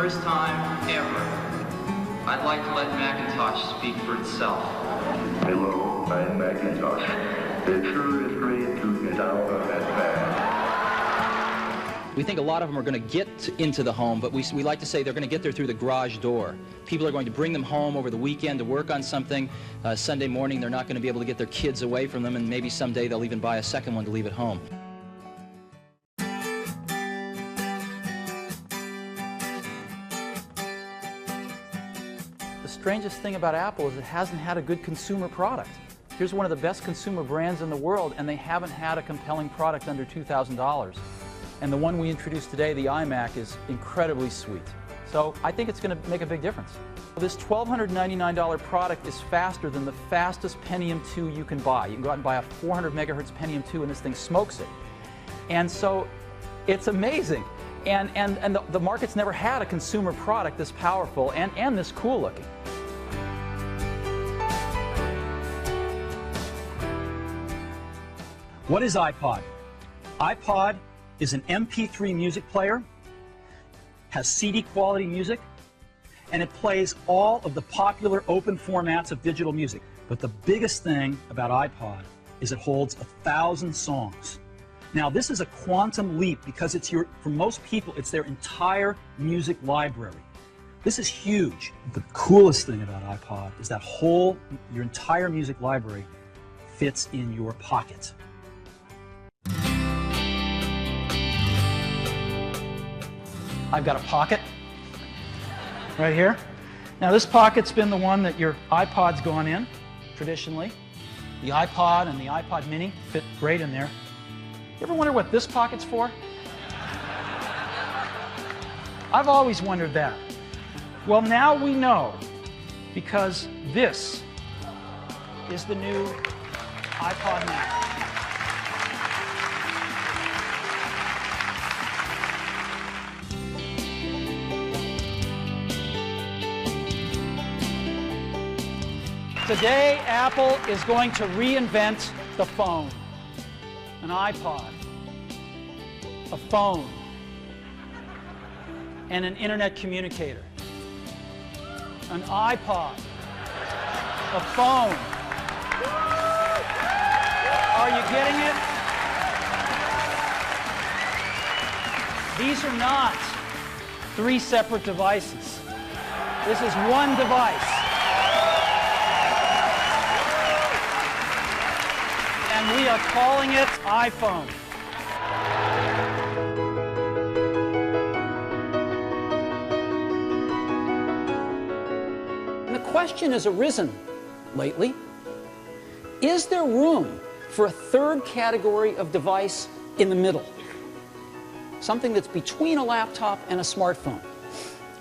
first time ever, I'd like to let Macintosh speak for itself. Hello, I'm Macintosh. It sure is great to get out of that bag. We think a lot of them are going to get into the home, but we like to say they're going to get there through the garage door. People are going to bring them home over the weekend to work on something. Sunday morning, they're not going to be able to get their kids away from them, and maybe someday they'll even buy a second one to leave at home. The strangest thing about Apple is it hasn't had a good consumer product. Here's one of the best consumer brands in the world, and they haven't had a compelling product under $2,000. And the one we introduced today, the iMac, is incredibly sweet. So I think it's going to make a big difference. This $1,299 product is faster than the fastest Pentium 2 you can buy. You can go out and buy a 400 megahertz Pentium 2 and this thing smokes it. And so it's amazing. And the market's never had a consumer product this powerful and this cool looking. What is iPod? iPod is an MP3 music player, has CD quality music, and it plays all of the popular open formats of digital music. But the biggest thing about iPod is it holds 1,000 songs. Now this is a quantum leap because for most people, it's their entire music library. This is huge. The coolest thing about iPod is that your entire music library fits in your pocket. I've got a pocket right here. Now this pocket's been the one that your iPod's gone in, traditionally. The iPod and the iPod mini fit great in there. You ever wonder what this pocket's for? I've always wondered that. Well, now we know, because this is the new iPod mini. Today, Apple is going to reinvent the phone. An iPod, a phone, and an internet communicator. An iPod, a phone. Are you getting it? These are not three separate devices. This is one device. And we are calling it iPhone. And the question has arisen lately, is there room for a third category of device in the middle? Something that's between a laptop and a smartphone.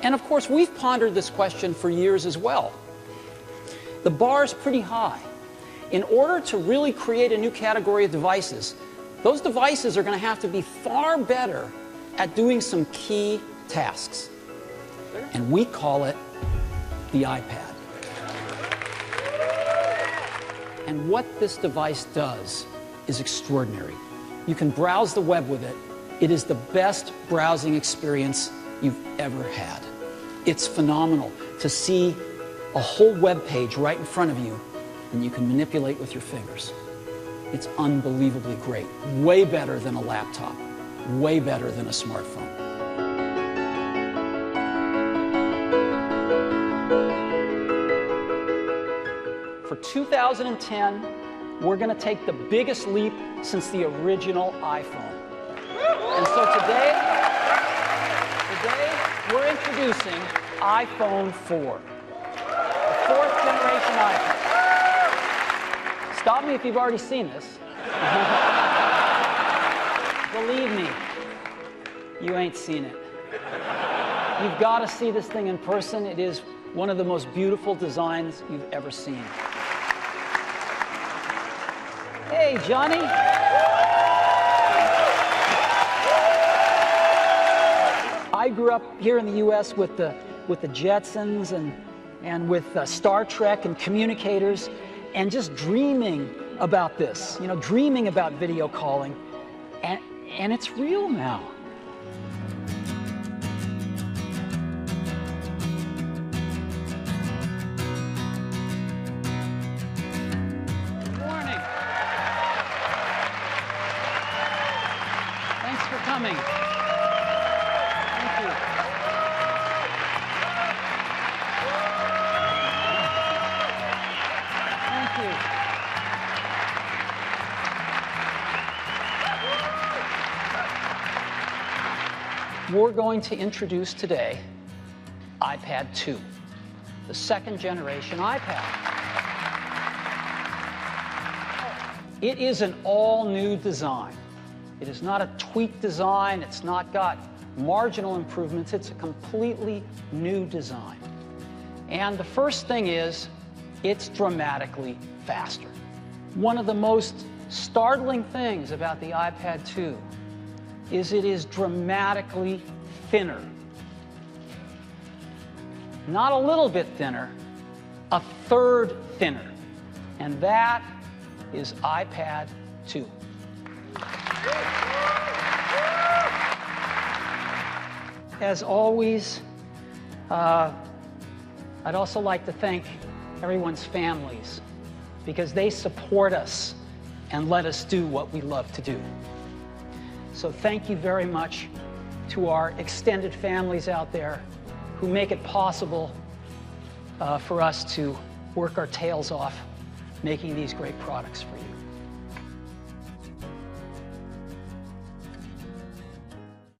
And of course, we've pondered this question for years as well. The bar's pretty high. In order to really create a new category of devices, those devices are going to have to be far better at doing some key tasks. And we call it the iPad. And what this device does is extraordinary. You can browse the web with it. It is the best browsing experience you've ever had. It's phenomenal to see a whole web page right in front of you, and you can manipulate with your fingers. It's unbelievably great. Way better than a laptop. Way better than a smartphone. For 2010, we're going to take the biggest leap since the original iPhone. And so today we're introducing iPhone 4, the fourth generation iPhone. Stop me if you've already seen this. Believe me, you ain't seen it. You've got to see this thing in person. It is one of the most beautiful designs you've ever seen. Hey, Johnny. I grew up here in the U.S. with the Jetsons and with Star Trek and communicators, and just dreaming about this, dreaming about video calling, and it's real now. We're going to introduce today iPad 2, the second generation iPad. It is an all-new design. It is not a tweaked design. It's not got marginal improvements. It's a completely new design. And the first thing is, it's dramatically faster. One of the most startling things about the iPad 2 is it is dramatically thinner. Not a little bit thinner, a third thinner. And that is iPad 2. As always, I'd also like to thank everyone's families, because they support us and let us do what we love to do. So thank you very much to our extended families out there who make it possible for us to work our tails off making these great products for you.